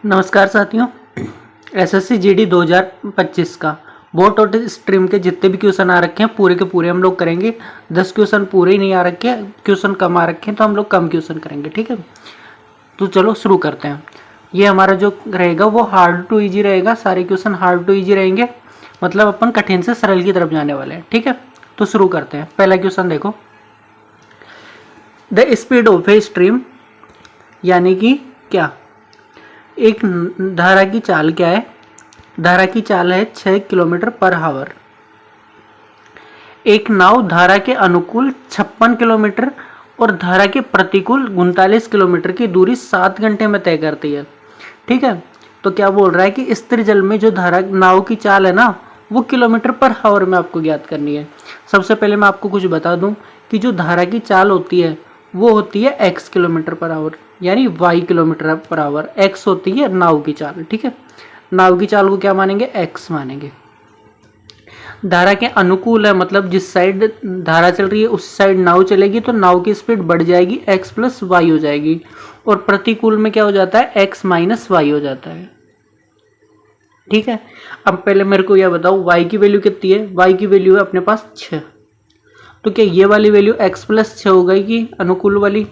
नमस्कार साथियों। SSC GD 2025 का बोर्ड और स्ट्रीम के जितने भी क्वेश्चन आ रखे हैं पूरे के पूरे हम लोग करेंगे। 10 क्वेश्चन पूरे ही नहीं आ रखे हैं, क्वेश्चन कम आ रखे हैं तो हम लोग कम क्वेश्चन करेंगे, ठीक है। तो चलो शुरू करते हैं। ये हमारा जो रहेगा वो हार्ड टू इजी रहेगा, सारे क्वेश्चन हार्ड टू इजी रहेंगे, मतलब अपन कठिन से सरल की तरफ जाने वाले हैं, ठीक है। तो शुरू करते हैं। पहला क्वेश्चन देखो, the speed of a stream, यानी कि क्या, एक धारा की चाल क्या है। धारा की चाल है 6 किलोमीटर पर आवर। एक नाव धारा के अनुकूल 56 किलोमीटर और धारा के प्रतिकूल 39 किलोमीटर की दूरी 7 घंटे में तय करती है, ठीक है। तो क्या बोल रहा है कि स्थिर जल में जो धारा नाव की चाल है ना, वो किलोमीटर पर आवर में आपको ज्ञात करनी है। सबसे पहले मैं आपको कुछ बता दूं कि जो धारा की चाल होती है वो होती है x किलोमीटर पर आवर, यानी y kilometre per hour. x होती है नाव की चाल, ठीक है। नाव की चाल को क्या मानेंगे, x मानेंगे। धारा के अनुकूल है, मतलब जिस साइड धारा चल रही है उस साइड नाव चलेगी तो नाव की स्पीड बढ़ जाएगी, x प्लस वाई हो जाएगी। और प्रतिकूल में क्या हो जाता है, x माइनस वाई हो जाता है, ठीक है। अब पहले मेरे को यह बताओ y की वैल्यू कितनी है। y की वैल्यू है अपने पास 6। तो क्या ये वाली वैल्यू x प्लस 6 हो गई कि अनुकूल वाली,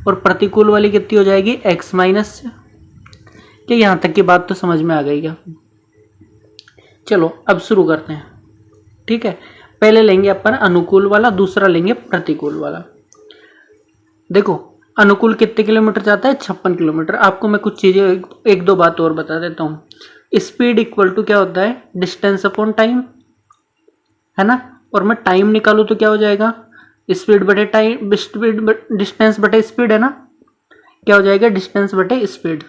और प्रतिकूल वाली कितनी हो जाएगी, x माइनस 6। क्या यहाँ तक की बात तो समझ में आ गई क्या। चलो अब शुरू करते हैं, ठीक है। पहले लेंगे अपन अनुकूल वाला, दूसरा लेंगे प्रतिकूल वाला। देखो अनुकूल कितने किलोमीटर जाता है, 56 किलोमीटर। आपको मैं कुछ चीजें एक दो बात और बता देता हूँ। स्पीड इक्वल टू क्या होता है, डिस्टेंस अपॉन टाइम, है ना। और मैं टाइम निकालू तो क्या हो जाएगा, स्पीड बटे टाइम, स्पीड डिस्टेंस बटे स्पीड, है ना। क्या हो जाएगा, डिस्टेंस बटे स्पीड,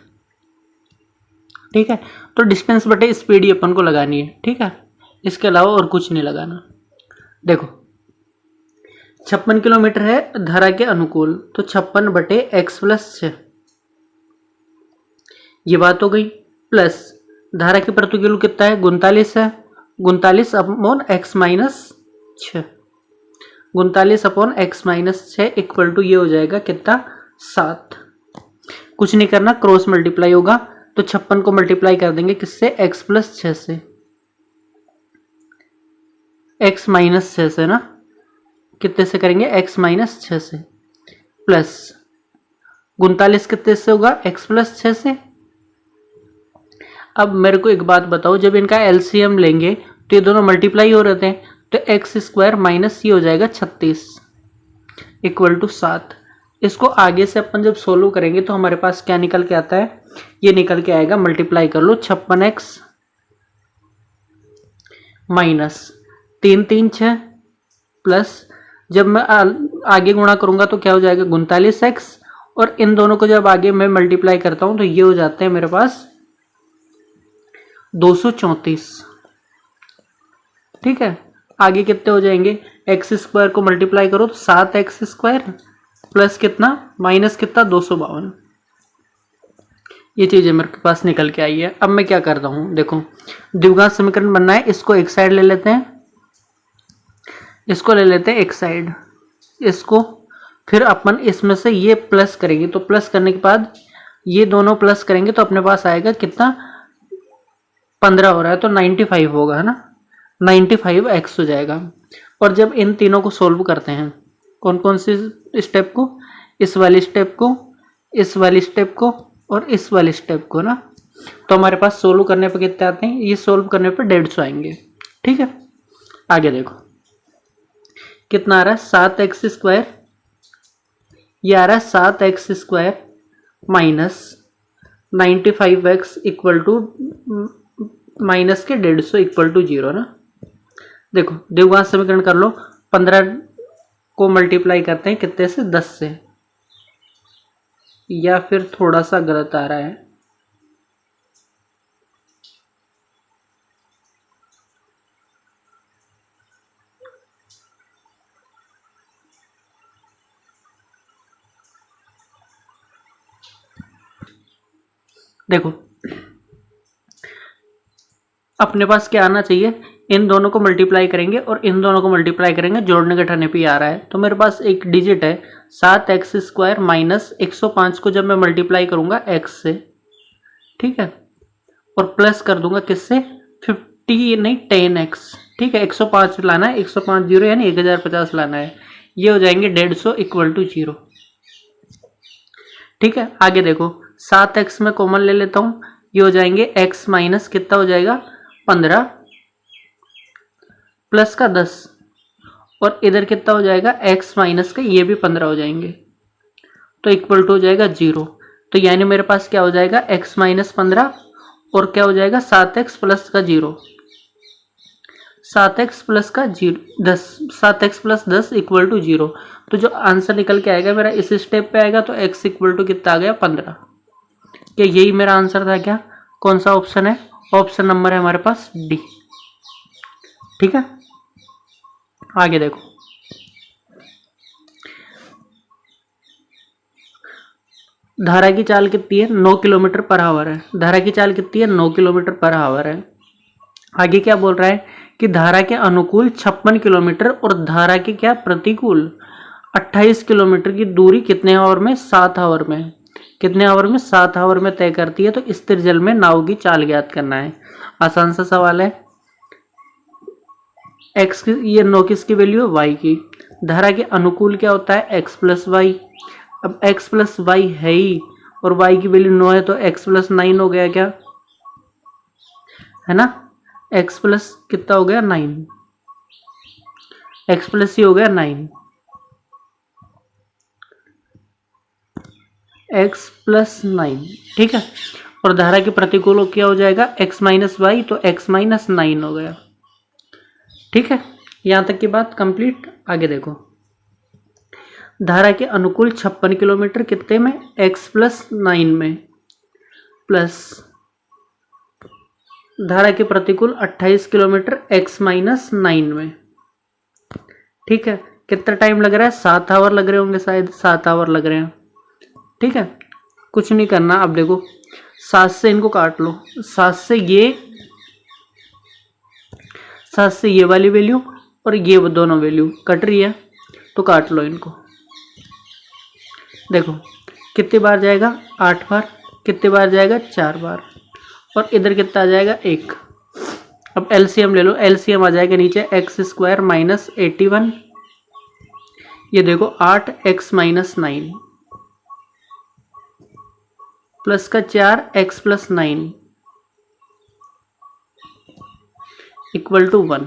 ठीक है। तो डिस्टेंस बटे स्पीड ही अपन को लगानी है, ठीक है। इसके अलावा और कुछ नहीं लगाना। देखो 56 किलोमीटर है धारा के अनुकूल, तो 56 बटे x प्लस 6, ये बात हो गई। प्लस धारा के प्रतिकूल कितना है, 39 है, 39 upon x minus 6, 39 upon x minus 6 equal to ये हो जाएगा कितना, 7। कुछ नहीं करना, क्रॉस मल्टीप्लाई होगा तो 56 को मल्टीप्लाई कर देंगे किससे, x प्लस 6 से, x माइनस 6 से ना, कितने से करेंगे, x माइनस 6 से, प्लस 39 कितने से होगा, x प्लस 6 से। अब मेरे को एक बात बताओ, जब इनका एलसीएम लेंगे तो ये दोनों मल्टीप्लाई हो रहे थे, तो एक्स स्क्वायर माइनस ये हो जाएगा 36 इक्वल टू 7। इसको आगे से अपन जब सोल्व करेंगे तो हमारे पास क्या निकल के आता है, ये निकल के आएगा, मल्टीप्लाई कर लो, 56x माइनस 3 3 6 प्लस, जब मैं आगे गुणा करूंगा तो क्या हो जाएगा, 39x, और इन दोनों को जब आगे मैं मल्टीप्लाई करता हूं तो ये हो जाते हैं मेरे पास 234, ठीक है। आगे कितने हो जाएंगे, एक्स स्क्वायर को मल्टीप्लाई करो तो 7x स्क्वायर प्लस कितना, माइनस कितना, 252। ये चीजें मेरे पास निकल के आई है। अब मैं क्या करता हूं, देखो द्विघात समीकरण बनना है, इसको एक साइड ले लेते हैं, इसको ले लेते हैं एक साइड, इसको फिर अपन इसमें से ये प्लस करेंगे, तो प्लस करने के बाद ये दोनों प्लस करेंगे तो अपने पास आएगा कितना, 15 हो रहा है तो 95 होगा, है ना, 95x हो जाएगा। और जब इन तीनों को सोल्व करते हैं, कौन कौन सी स्टेप को, इस वाली स्टेप को, इस वाली स्टेप को और इस वाली स्टेप को ना, तो हमारे पास सोल्व करने पे कितने आते हैं, ये सोल्व करने पे 150 आएंगे, ठीक है। आगे देखो कितना आ रहा है, 7x स्क्वायर, ये आ रहा है 7x square minus 95x equal to minus के 150 इक्वल टू 0 ना। देखो द्विघात समीकरण कर लो, 15 को मल्टीप्लाई करते हैं कितने से, 10 से, या फिर थोड़ा सा गलत आ रहा है, देखो अपने पास क्या आना चाहिए, इन दोनों को मल्टीप्लाई करेंगे और इन दोनों को मल्टीप्लाई करेंगे, जोड़ने घटाने पे आ रहा है, तो मेरे पास एक डिजिट है 7x स्क्वायर माइनस 105 को जब मैं मल्टीप्लाई करूंगा x से, ठीक है, और प्लस कर दूंगा किससे, 50 नहीं 10x, ठीक है, 105 लाना है, 105 यानी 1050 लाना है, ये हो जाएंगे 150 इक्वल टू 0। ठीक है, आगे देखो 7x में कॉमन ले लेता हूं, ये हो जाएंगे x माइनस कितना हो जाएगा 15 प्लस का 10, और इधर कितना हो जाएगा x माइनस का ये भी 15 हो जाएंगे, तो इक्वल टू हो जाएगा 0। तो यानी मेरे पास क्या हो जाएगा x माइनस 15 और क्या हो जाएगा 7x प्लस का 0, 7x प्लस का 10, 7x प्लस 10 इक्वल टू 0। तो जो आंसर निकल के आएगा मेरा इस स्टेप पे आएगा, तो x इक्वल टू कितना आ गया 15। क्या यही मेरा आंसर था क्या? कौन सा ऑप्शन है? ऑप्शन नंबर है हमारे पास डी। ठीक है, आगे देखो, धारा की चाल कितनी है 9 किलोमीटर पर आवर है। धारा की चाल कितनी है 9 किलोमीटर पर आवर है। आगे क्या बोल रहा है कि धारा के अनुकूल 56 किलोमीटर और धारा के क्या प्रतिकूल 28 किलोमीटर की दूरी कितने आवर में, 7 आवर में, कितने आवर में, 7 आवर में तय करती है। तो स्थिर जल में नाव की चाल ज्ञात करना है। आसान सा सवाल है। एक्स की ये 9 किसकी वैल्यू है, वाई की। धारा के अनुकूल क्या होता है एक्स प्लस वाई। अब x प्लस वाई है ही और y की वैल्यू 9 है, तो x प्लस 9 हो गया क्या, है ना। x प्लस कितना हो गया 9, x प्लस ही हो गया 9, x प्लस 9। ठीक है, और धारा के प्रतिकूल क्या हो जाएगा x माइनस वाई, तो x माइनस 9 हो गया। ठीक है, यहां तक की बात कंप्लीट। आगे देखो, धारा के अनुकूल 56 किलोमीटर कितने में, x प्लस 9 में, प्लस धारा के प्रतिकूल 28 किलोमीटर x माइनस 9 में। ठीक है, कितना टाइम लग रहा है, 7 आवर लग रहे होंगे, शायद 7 आवर लग रहे हैं। ठीक है, कुछ नहीं करना। अब देखो 7 से इनको काट लो, 7 से ये वाली वैल्यू और ये दोनों वैल्यू कट रही है, तो काट लो इनको। देखो कितनी बार जाएगा, 8 बार, कितनी बार जाएगा 4 बार, और इधर कितना आ जाएगा 1। अब एलसीएम ले लो, एलसीएम आ जाएगा नीचे एक्स स्क्वायर माइनस 81, ये देखो 8x माइनस 9 प्लस का 4x प्लस 9 इक्वल टू 1।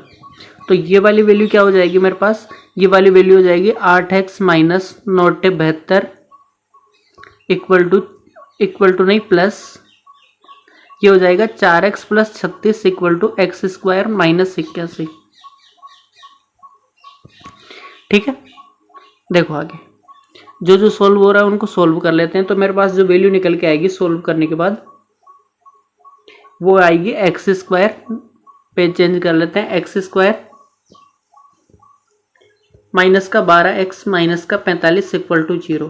तो ये वाली वैल्यू क्या हो जाएगी मेरे पास, ये वाली वैल्यू हो जाएगी 8x माइनस 972 इक्वल टू नहीं प्लस, ये हो जाएगा 4x plus 36 equal to x square minus 81। ठीक है, देखो आगे जो जो सोल्व हो रहा है उनको सोल्व कर लेते हैं। तो मेरे पास जो वैल्यू निकल के आएगी सोल्व करने के बाद वो आएगी एक्स स्क्वायर, पेज चेंज कर लेते हैं, एक्स स्क्वायर माइनस का 12x माइनस का 45 इक्वल टू 0।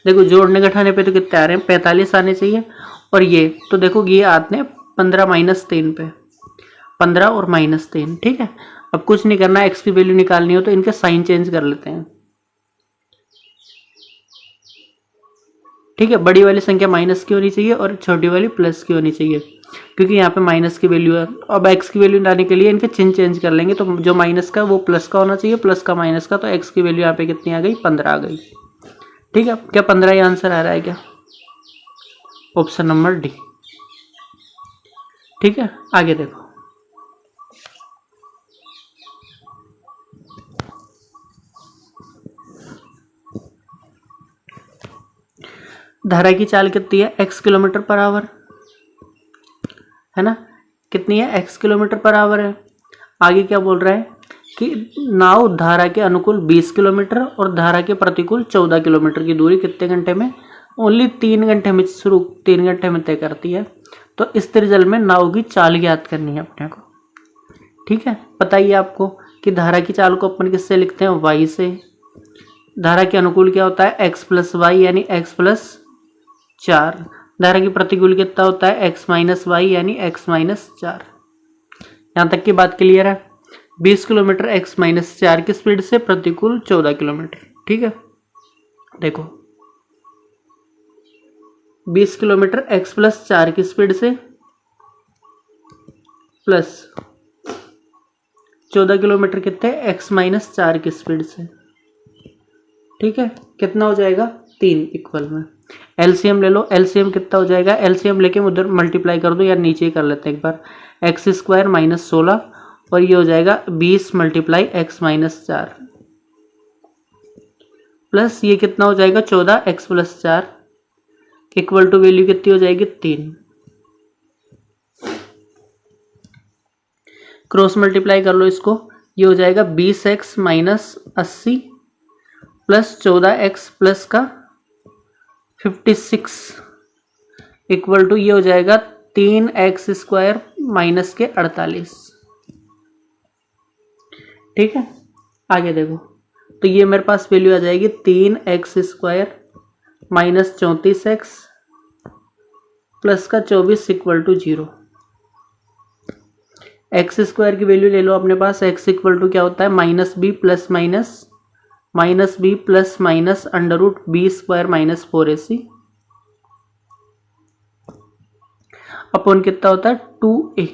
देखो जोड़ने घटाने पे तो कितने आ रहे हैं, 45 आने चाहिए, और ये तो देखो ये आते हैं 15 माइनस 3 पे, 15 और माइनस 3। ठीक है, अब कुछ नहीं करना, x की वैल्यू निकालनी हो तो इनके साइन चेंज कर लेते हैं। ठीक है, बड़ी वाली संख्या माइनस की होनी चाहिए और छोटी वाली प्लस की होनी चाहिए, क्योंकि यहाँ पे माइनस की वैल्यू है। अब x की वैल्यू लाने के लिए इनके चिन्ह चेंज कर लेंगे, तो जो माइनस का वो प्लस का होना चाहिए, प्लस का माइनस का, तो x की वैल्यू यहाँ पे कितनी आ गई, 15 आ गई। ठीक है, क्या 15 ही आंसर आ रहा है क्या, ऑप्शन नंबर डी। ठीक है, आगे देखो, धारा की चाल कितनी है, x किलोमीटर पर आवर, है ना, कितनी है, x किलोमीटर पर आवर है। आगे क्या बोल रहा है कि नाव धारा के अनुकूल 20 किलोमीटर और धारा के प्रतिकूल 14 किलोमीटर की दूरी कितने घंटे में, ओनली 3 घंटे में, शुरू 3 घंटे में तय करती है। तो स्थिर जल में नाव की चाल ज्ञात करनी है अपने को। ठीक है, बताइए आपको कि धारा की चाल को अपन किससे लिखते हैं, y से। धारा के अनुकूल क्या होता है, x प्लस वाई यानी x प्लस 4। धारा की प्रतिकूल कितना होता है, x माइनस वाई यानी x माइनस 4। यहाँ तक की बात क्लियर है। 20 किलोमीटर x माइनस 4 की स्पीड से, प्रतिकूल 14 किलोमीटर। ठीक है, देखो 20 किलोमीटर x प्लस 4 की स्पीड से प्लस 14 किलोमीटर कितने x माइनस 4 की स्पीड से। ठीक है, कितना हो जाएगा 3 इक्वल में। एलसीएम ले लो, एलसीएम कितना हो जाएगा, एलसीएम लेके उधर मल्टीप्लाई कर दो, या नीचे ही कर लेते हैं एक बार। एक्स स्क्वायर माइनस 16 और ये हो जाएगा 20 मल्टीप्लाई एक्स माइनस 4 प्लस ये कितना हो जाएगा 14 x plus 4 equal to value कितनी हो जाएगी 3। क्रॉस मल्टीप्लाई कर लो इसको, ये हो जाएगा 20x minus 80 plus 14x plus का 56 इक्वल टू ये हो जाएगा 3x स्क्वायर माइनस के 48। ठीक है, आगे देखो, तो ये मेरे पास वैल्यू आ जाएगी 3x square minus 34x plus का 24 इक्वल टू 0। एक्स स्क्वायर की वैल्यू ले लो अपने पास, एक्स इक्वल टू क्या होता है minus b plus minus under root b square minus 4ac upon कितना होता है 2a।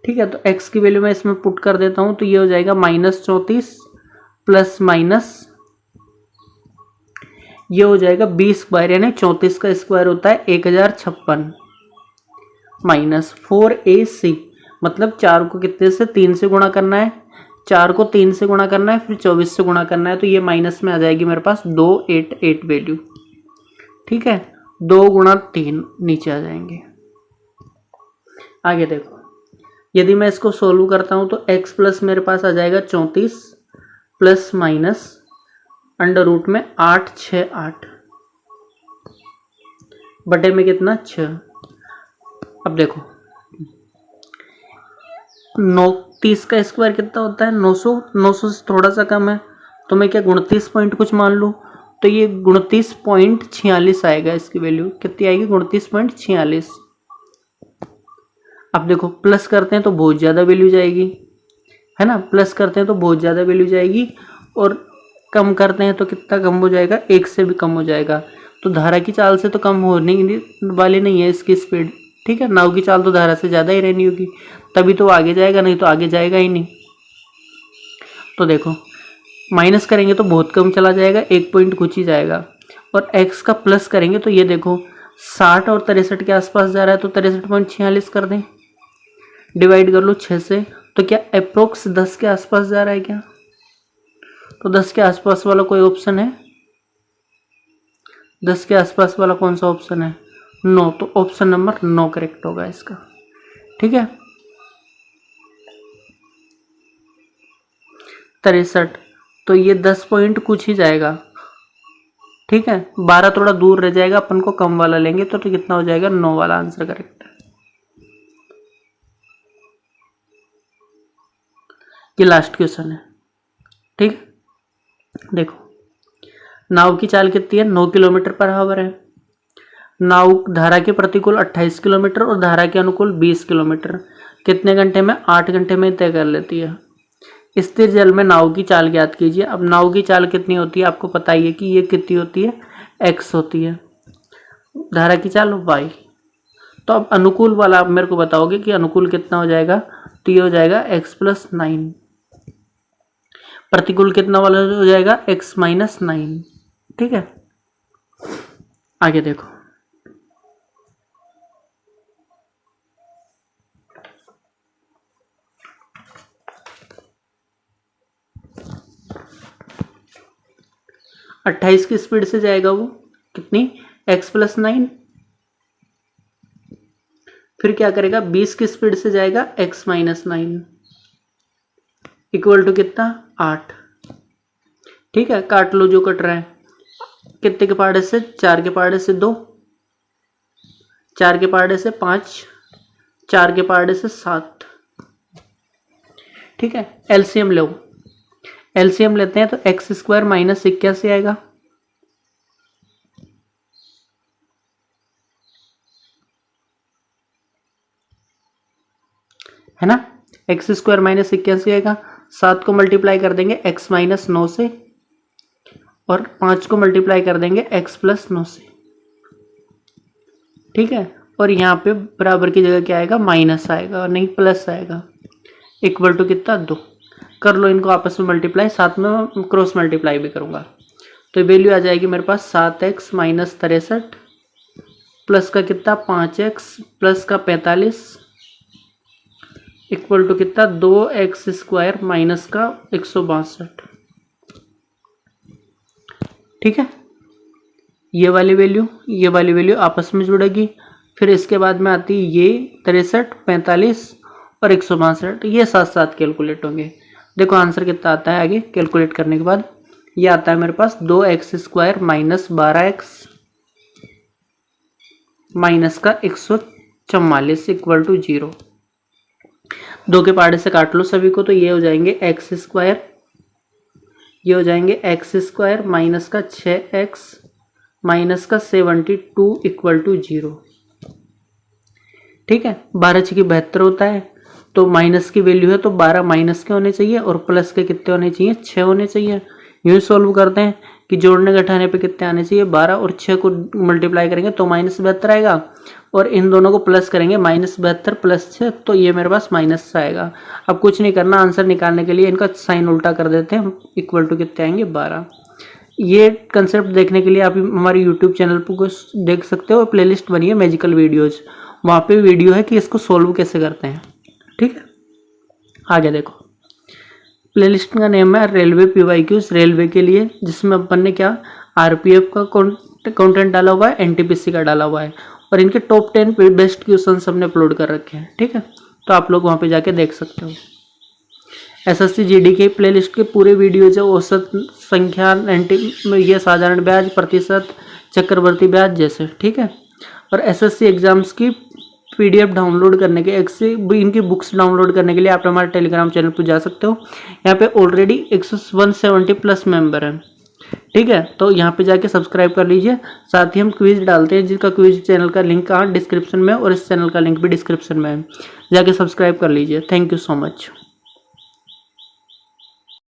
ठीक है, तो x की वैल्यू मैं इसमें पुट कर देता हूं, तो ये हो जाएगा माइनस 34 प्लस माइनस ये हो जाएगा बी स्क्वायर, यानी 34 का स्क्वायर होता है 1056 माइनस 4ac, मतलब 4 को कितने से 3 से गुणा करना है, 4 को 3 से गुणा करना है, फिर 24 से गुणा करना है, तो ये माइनस में आ जाएगी मेरे पास 288 वैल्यू। ठीक है, 2 गुणा 3 नीचे आ जाएंगे। आगे देखो, यदि मैं इसको सोल्व करता हूं तो x प्लस मेरे पास आ जाएगा 34 प्लस माइनस अंडर रूट में 868 बटे में कितना 6। अब देखो 30 का स्क्वायर कितना होता है 900 से थोड़ा सा कम है, तो मैं क्या 29 पॉइंट कुछ मान लूँ, तो ये 29.46 आएगा। इसकी वैल्यू कितनी आएगी 29.46। अब देखो प्लस करते हैं तो बहुत ज़्यादा वैल्यू जाएगी, है ना, प्लस करते हैं तो बहुत ज़्यादा वैल्यू जाएगी, और कम करते हैं तो कितना कम हो जाएगा 1 से भी कम हो जाएगा। तो धारा की चाल से तो कम होने वाली नहीं है इसकी स्पीड। ठीक है, नाव की चाल तो धारा से ज़्यादा ही रहनी होगी, तभी तो आगे जाएगा, नहीं तो आगे जाएगा ही नहीं। तो देखो माइनस करेंगे तो बहुत कम चला जाएगा, 1 पॉइंट कुछ ही जाएगा, और x का प्लस करेंगे तो ये देखो 60 और 63 के आसपास जा रहा है, तो 63.46 कर दें, डिवाइड कर लो 6 से, तो क्या अप्रोक्स 10 के आसपास जा रहा है क्या, तो 10 के आसपास वाला कोई ऑप्शन है, 10 के आसपास वाला कौन सा ऑप्शन है 9, तो ऑप्शन नंबर 9 करेक्ट होगा इसका। ठीक है, 63, तो ये 10 पॉइंट कुछ ही जाएगा। ठीक है, 12 थोड़ा दूर रह जाएगा, अपन को कम वाला लेंगे तो कितना हो जाएगा 9 वाला आंसर करेक्ट है। ये लास्ट क्वेश्चन है। ठीक, देखो नाव की चाल कितनी है 9 किलोमीटर पर आवर है, नाव धारा के प्रतिकूल 28 किलोमीटर और धारा के अनुकूल 20 किलोमीटर कितने घंटे में 8 घंटे में तय कर लेती है। स्थिर जल में नाव की चाल ज्ञात कीजिए। अब नाव की चाल कितनी होती है आपको पता ही है कि ये कितनी होती है x होती है, धारा की चाल y। तो अब अनुकूल वाला आप मेरे को बताओगे कि अनुकूल कितना हो जाएगा, तो ये हो जाएगा x प्लस 9, प्रतिकूल कितना वाला हो जाएगा x माइनस 9। ठीक है, आगे देखो, अट्ठाईस की स्पीड से जाएगा वो कितनी x प्लस 9, फिर क्या करेगा 20 की स्पीड से जाएगा x माइनस 9 इक्वल टू कितना 8। ठीक है, काट लो जो कट रहा है, कितने के पहाड़े से 4 के पहाड़े से 2, 4 के पहाड़े से 5, 4 के पहाड़े से 7। ठीक है, एलसीएम लो, एलसीएम लेते हैं तो एक्स स्क्वायर माइनस 81 आएगा, है ना, एक्स स्क्वायर माइनस 81 आएगा। 7 को मल्टीप्लाई कर देंगे x माइनस 9 से, और 5 को मल्टीप्लाई कर देंगे x प्लस 9 से। ठीक है। और यहाँ पे बराबर की जगह क्या आएगा, माइनस आएगा और नहीं प्लस आएगा। इक्वल टू कितना, 2। कर लो इनको आपस में मल्टीप्लाई, साथ में क्रॉस मल्टीप्लाई भी करूँगा। तो वैल्यू आ जाएगी मेरे पास 7x माइनस 63 प्लस का कितना 5x प्लस का 45 इक्वल टू कितना 2x स्क्वायर माइनस का 162। ठीक है, ये वाली वैल्यू आपस में जुड़ेगी। फिर इसके बाद में आती है ये 63, 45 और 162, ये साथ साथ कैलकुलेट होंगे। देखो आंसर कितना आता है आगे कैलकुलेट करने के बाद, ये आता है मेरे पास 2x square minus 12x minus का 144 इक्वल टू 0। 2 के पार्ट से काट लो सभी को, तो ये हो जाएंगे x स्क्वायर, ये हो जाएंगे x स्क्वायर माइनस का 6x माइनस का 72 इक्वल टू 0। ठीक है, 12 6 की 72 होता है, तो माइनस की वैल्यू है तो 12 माइनस के होने चाहिए और प्लस के कितने होने चाहिए, 6 होने चाहिए। यूँ सॉल्व करते हैं कि जोड़ने घटाने पे कितने आने चाहिए, 12 और 6 को मल्टीप्लाई करेंगे तो माइनस 72 आएगा, और इन दोनों को प्लस करेंगे माइनस 72 प्लस 6, तो ये मेरे पास माइनस आएगा। अब कुछ नहीं करना, आंसर निकालने के लिए इनका साइन उल्टा कर देते हैं, इक्वल टू कितने आएंगे 12। ये कंसेप्ट देखने के लिए आप हमारे यूट्यूब चैनल पर देख सकते हो, प्लेलिस्ट बनी है मैजिकल वीडियोज, वहाँ पे वीडियो है कि इसको सोल्व कैसे करते हैं। ठीक है, आगे देखो, प्लेलिस्ट का नेम है रेलवे PYQs, रेलवे के लिए, जिसमें अपन ने क्या RPF का कंटेंट डाला हुआ है, NTPC का डाला हुआ है, और इनके टॉप 10 बेस्ट क्वेश्चन हमने अपलोड कर रखे हैं। ठीक है, तो आप लोग वहाँ पे जाके देख सकते हो। SSC GD के प्लेलिस्ट के पूरे वीडियो जो औसत संख्या, ये साधारण ब्याज, प्रतिशत, चक्रवर्ती ब्याज जैसे। ठीक है, और SSC एग्जाम्स की PDF डाउनलोड करने के, इनकी बुक्स डाउनलोड करने के लिए आप हमारे टेलीग्राम चैनल पर जा सकते हो। यहाँ पे ऑलरेडी 170 प्लस मेंबर हैं। ठीक है, तो यहाँ पे जाके सब्सक्राइब कर लीजिए। साथ ही हम क्विज डालते हैं, जिसका क्विज चैनल का लिंक डिस्क्रिप्शन में, और इस चैनल का लिंक भी डिस्क्रिप्शन में है, जाके सब्सक्राइब कर लीजिए। Thank you so much.